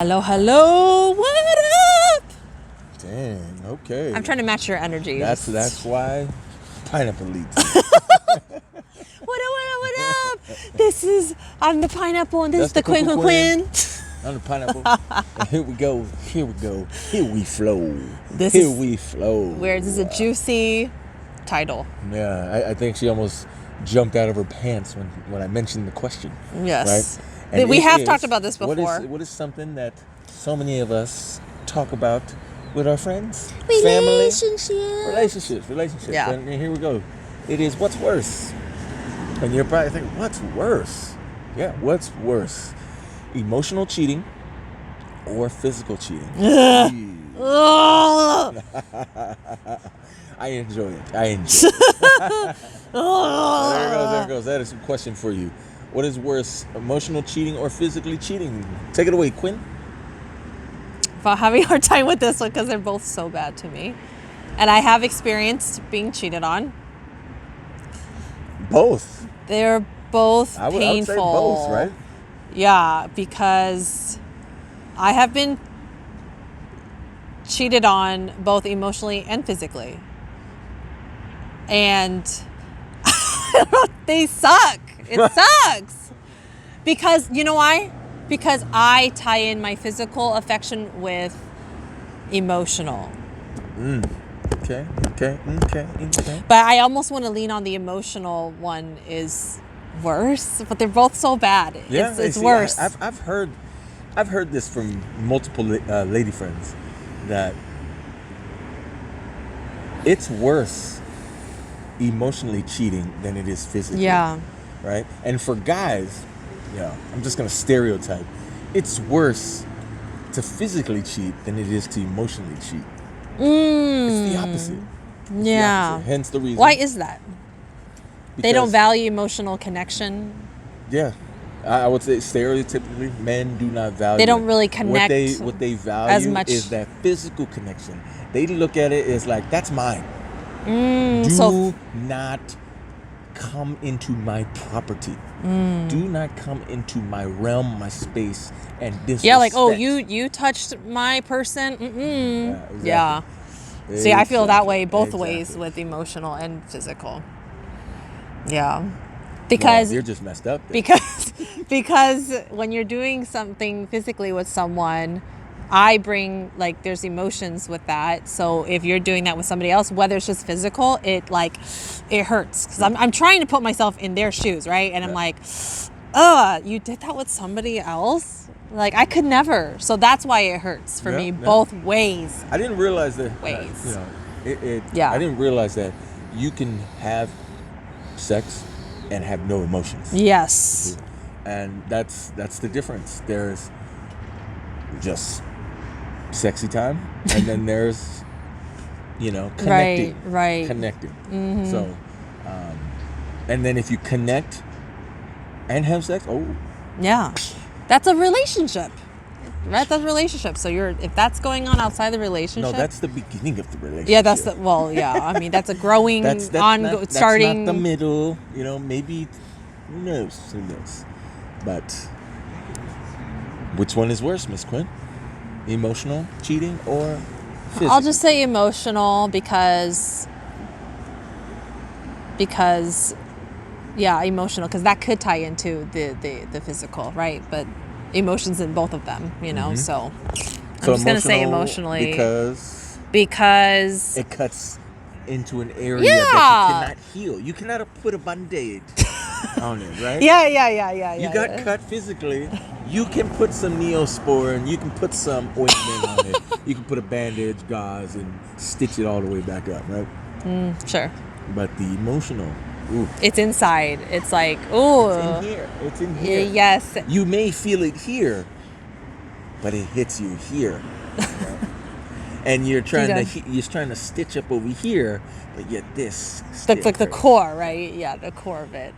Hello, hello, what up? Dang, okay. I'm trying to match your energy. That's why pineapple leads. What up? I'm the pineapple and this is the Quyn. I'm the pineapple. And here we go. Here we flow. We flow. Where this is a juicy title. Yeah, I think she almost jumped out of her pants when I mentioned the question. Yes. Right? And we have talked about this before. What is something that so many of us talk about with our friends? Relationships. Yeah. And here we go. It is what's worse. And you're probably thinking, what's worse? Yeah, what's worse? Emotional cheating or physical cheating? I enjoy it. There it goes. That is a question for you. What is worse, emotional cheating or physically cheating? Take it away, Quinn. I'm having a hard time with this one because they're both so bad to me. And I have experienced being cheated on. Both. They're both painful. I would say both, right? Yeah, because I have been cheated on both emotionally and physically. And they suck. It sucks. Because, you know why? Because I tie in my physical affection with emotional. Okay. But I almost want to lean on the emotional one is worse, but they're both so bad. Yeah, it's worse. I've heard this from multiple lady friends that it's worse emotionally cheating than it is physically. Yeah. Right? And for guys, I'm just going to stereotype. It's worse to physically cheat than it is to emotionally cheat. It's the opposite. Hence the reason. Why is that? They don't value emotional connection. Yeah. I would say stereotypically, men do not value. They don't really connect. What they value as much is that physical connection. They look at it as like, that's mine. Do not come into my property. Do not come into my realm, my space, and disrespect. Yeah, like, oh, you touched my person. Yeah, exactly. Yeah. See, I feel that way both ways with emotional and physical. Yeah. Because you're just messed up. Because when you're doing something physically with someone, I bring, like, there's emotions with that. So if you're doing that with somebody else, whether it's just physical, it hurts. Because I'm trying to put myself in their shoes, right? And I'm like, you did that with somebody else? Like, I could never. So that's why it hurts for me both ways. I didn't realize that. Ways. I didn't realize that you can have sex and have no emotions. Yes. And that's the difference. There's just sexy time, and then there's connecting. Right. Connecting. Mm-hmm. So and then if you connect and have sex, that's a relationship, right? That's a relationship. So if that's going on outside the relationship, no, that's the beginning of the relationship. Yeah, that's I mean, that's a growing starting. That's not the middle. Maybe who knows, but which one is worse, Miss Quinn? Emotional cheating or physical? I'll just say emotional because emotional, because that could tie into the physical, right? But emotions in both of them, so I'm just going to say emotionally because it cuts into an area that you cannot heal. You cannot put a band-aid on it, right? Yeah. You got cut physically. You can put some Neosporin, you can put some ointment on it. You can put a bandage, gauze, and stitch it all the way back up, right? Sure. But the emotional, it's inside. It's like, ooh. It's in here. Yes. You may feel it here, but it hits you here. Right? And you're trying to stitch up over here, but yet this. The core, right? Yeah, the core of it.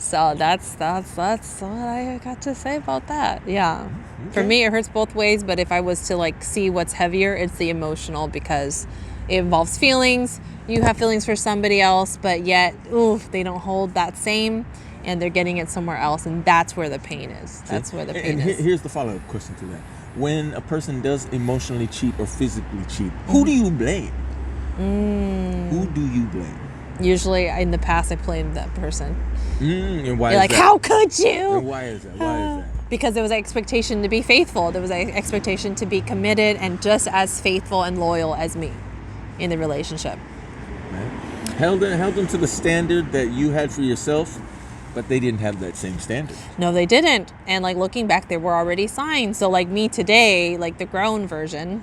So that's what I got to say about that. Yeah. Okay. For me, it hurts both ways, but if I was to see what's heavier, it's the emotional, because it involves feelings. You have feelings for somebody else, but yet, they don't hold that same, and they're getting it somewhere else, and that's where the pain is. That's where the pain is. Here's the follow-up question to that. when a person does emotionally cheat or physically cheat, who do you blame? Who do you blame? Usually, in the past, I blamed that person. And why You're is like, that? how could you? And why is that? Why is that? Because there was an expectation to be faithful. There was an expectation to be committed and just as faithful and loyal as me in the relationship. Right? Held them to the standard that you had for yourself, but they didn't have that same standard. No, they didn't. And like looking back, there were already signs. So like me today, like the grown version,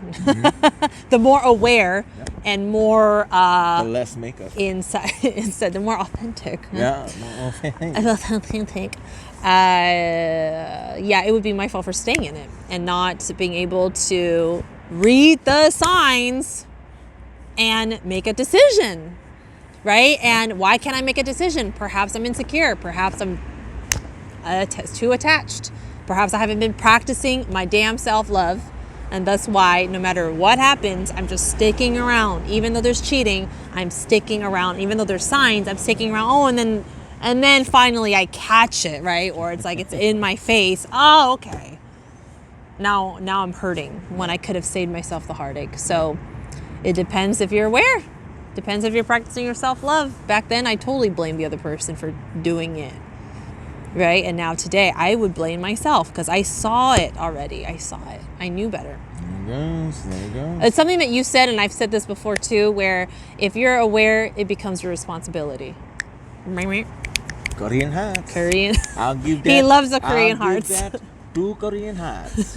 the more aware and more The less makeup. instead, the more authentic. Yeah, more Authentic. Yeah, it would be my fault for staying in it and not being able to read the signs and make a decision. Right? And why can't I make a decision? Perhaps I'm insecure. Perhaps I'm too attached. Perhaps I haven't been practicing my damn self-love. And that's why no matter what happens, I'm just sticking around. Even though there's cheating, I'm sticking around. Even though there's signs, I'm sticking around. Oh, and then finally I catch it, right? Or it's like it's in my face. Oh, okay. Now I'm hurting when I could have saved myself the heartache. So it depends if you're aware. Depends if you're practicing your self-love. Back then, I totally blamed the other person for doing it, right? And now today, I would blame myself because I saw it already. I saw it. I knew better. There it goes. It's something that you said, and I've said this before too, where if you're aware, it becomes your responsibility. Korean hearts. Korean. I'll give that. He loves the Korean I'll hearts. Give that 2 Korean hearts.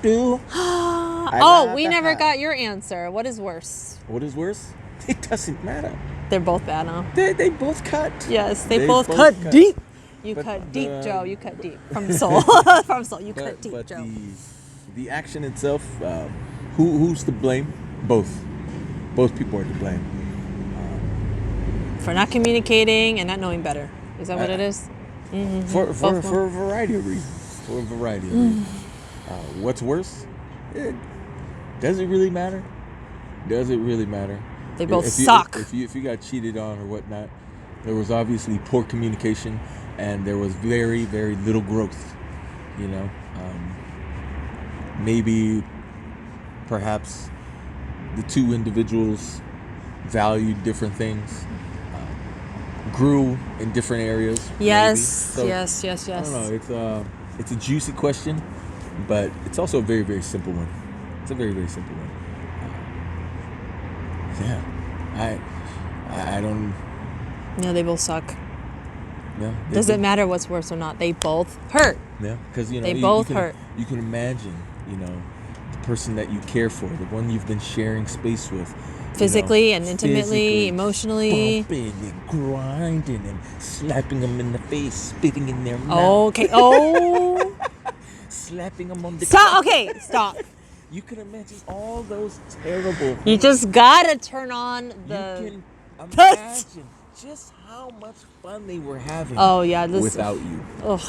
Do. Oh, we never got your answer. What is worse? What is worse? It doesn't matter. They're both bad, huh? They both cut. Yes, they both cut deep. You But cut deep, the- Joe. You cut deep. From soul. From soul. You cut deep, But Joe. the action itself, who's to blame? Both people are to blame. For not communicating and not knowing better. Is that what it is? For Both a variety of reasons. What's worse? Does it really matter? Does it really matter? They both suck. If you got cheated on or whatnot, there was obviously poor communication and there was very, very little growth. You know, maybe, perhaps, the two individuals valued different things, grew in different areas. Yes, maybe. So, yes. I don't know. It's a juicy question, but it's also a very, very simple one. It's a very, very simple one. I don't. No, they both suck. Yeah. Does it matter what's worse or not? They both hurt. Yeah, because They both hurt. You can imagine, the person that you care for, the one you've been sharing space with, Physically and intimately, physically, emotionally. bumping and grinding and slapping them in the face, spitting in their mouth. Okay. Oh. Slapping them on the. Stop. Okay. Stop. You can imagine all those terrible. You just gotta turn on the. You can imagine just how much fun they were having. Oh yeah. Without you. Ugh.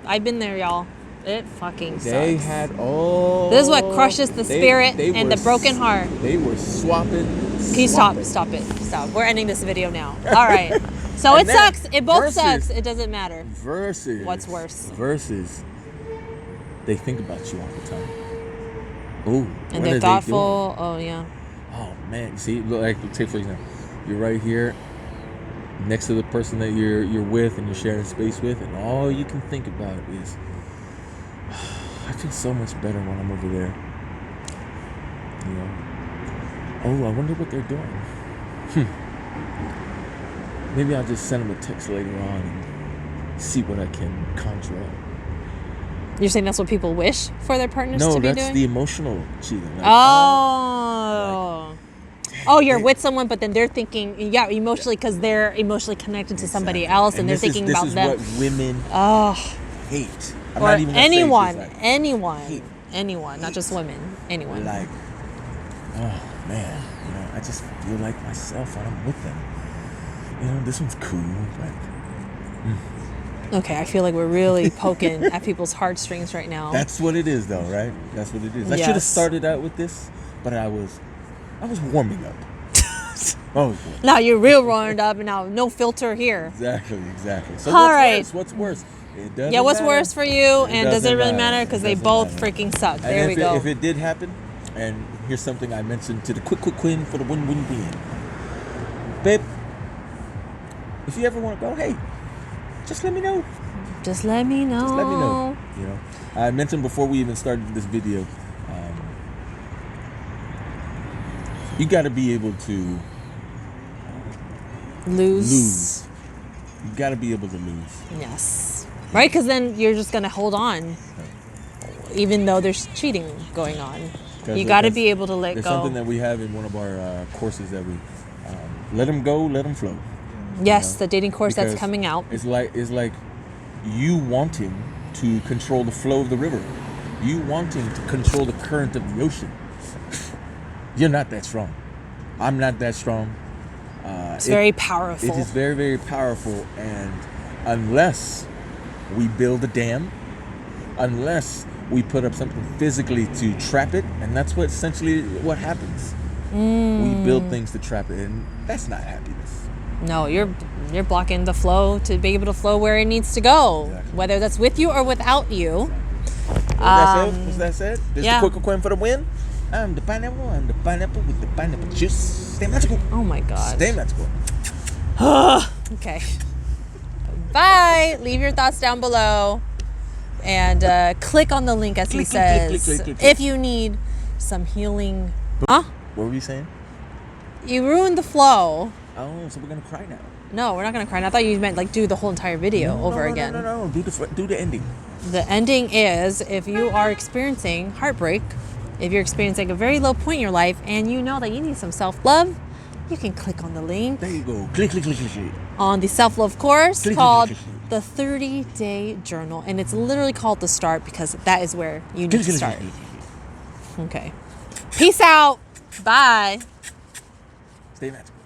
I've been there, y'all. It fucking sucks. They had all. This is what crushes the spirit and were the broken heart. They were swapping. Can you stop? Stop it. Stop. We're ending this video now. All right. So And it then sucks. It both versus- sucks. It doesn't matter. Versus. What's worse? Versus. They think about you all the time. Ooh. And they're thoughtful. Oh yeah. Oh man. You see, look, like, take for example, you're right here, next to the person that you're with and you're sharing space with, and all you can think about is, I feel so much better when I'm over there. Oh, I wonder what they're doing. Maybe I'll just send them a text later on and see what I can conjure up. You're saying that's what people wish for their partners to be doing? No, that's the emotional cheating. Like, Oh, you're with someone, but then they're thinking, emotionally, because they're emotionally connected to somebody else, and they're thinking about them. This is what women hate. I'm Or not even gonna say anyone, it's like, anyone, not just women, anyone. Like, oh man, I just feel like myself when I'm with them. This one's cool, but. Okay, I feel like we're really poking at people's heartstrings right now. That's what it is, though, right? That's what it is. I should have started out with this, but I was warming up. Now you're real warmed up, and now no filter here. Exactly. So All right. What's worse? It doesn't Yeah, what's matter. worse for you, It and does it doesn't really matter. matter? Because It they doesn't both matter. freaking suck. And There we go. If it did happen, and here's something I mentioned to the quick Quinn for the win. Babe, if you ever want to go, hey, just let me know. Just let me know. Just let me know. You know, I mentioned before we even started this video, you got to be able to lose. You got to be able to lose. Yes. Right? Because then you're just going to hold on, even though there's cheating going on. You got to be able to let go. There's something that we have in one of our courses that we let them go, let them flow. Yes, You know? the dating course Because that's coming out. It's like you wanting to control the flow of the river. You wanting to control the current of the ocean. You're not that strong. I'm not that strong. It's very powerful. It is very, very powerful. And unless we build a dam, unless we put up something physically to trap it, and that's what essentially what happens. We build things to trap it, and that's not happiness. No, you're blocking the flow to be able to flow where it needs to go, Exactly. whether that's with you or without you. What's that said? This yeah. is the quick Quinn for the win. I'm the pineapple with the pineapple juice. Stay magical. Oh my God. Stay magical. Okay. Bye. Leave your thoughts down below. And click on the link as he says. Click. If you need some healing. Huh? What were you saying? You ruined the flow. Oh, so we're gonna cry now. No, we're not going to cry. I thought you meant like do the whole entire video over again. No. Do the ending. The ending is if you are experiencing heartbreak, if you're experiencing a very low point in your life and you know that you need some self-love, you can click on the link There you go. Click. on the self-love course Click. called the 30-Day Journal. And it's literally called The Start because that is where you need to start. Okay. Peace out. Bye. Stay magical.